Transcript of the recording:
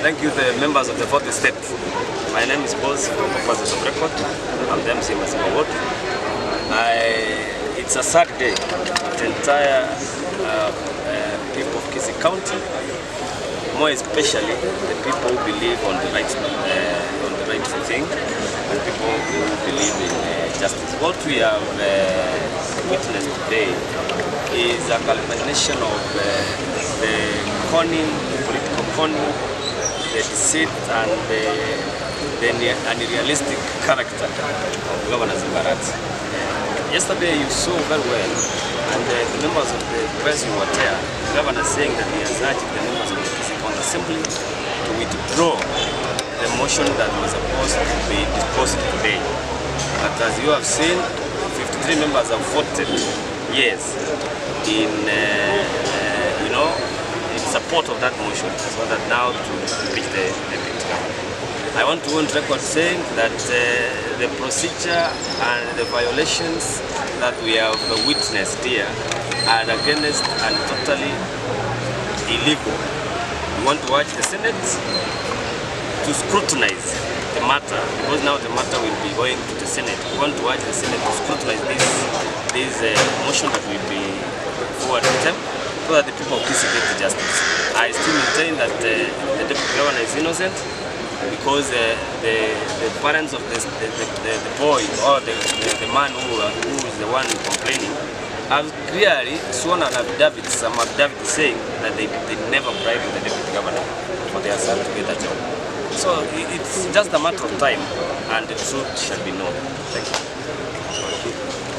Thank you, the members of the 4th Estate. My name is Boss for purposes of record. I'm the MC Ward. It's a sad day. The entire people of Kisii County, more especially the people who believe on the rightful thing, and people who believe in justice. What we have witnessed today is a culmination of the conning, political conning, the deceit and the unrealistic character of Governor Arati. Yesterday you saw very well, and the members of the press who were there, the Governor saying that he has urged the members of the Kisii County Assembly to withdraw the motion that was supposed to be disposed today. But as you have seen, 53 members have voted yes in in support of that motion, so that now to impeach the deputy governor. I want to go on record saying that the procedure and the violations that we have witnessed here are against and totally illegal. We want to urge the Senate to scrutinize the matter, because now the matter will be going to the Senate. We want to urge the Senate to scrutinize this motion that will be forward to them, so that the people of Kisii get justice. I still maintain that the deputy governor is innocent, because the parents of the boy or the man who is the one complaining have clearly sworn an affidavit, some affidavit saying that they never bribed the deputy governor for their son to get a job. So it's just a matter of time, and the truth shall be known. Thank you.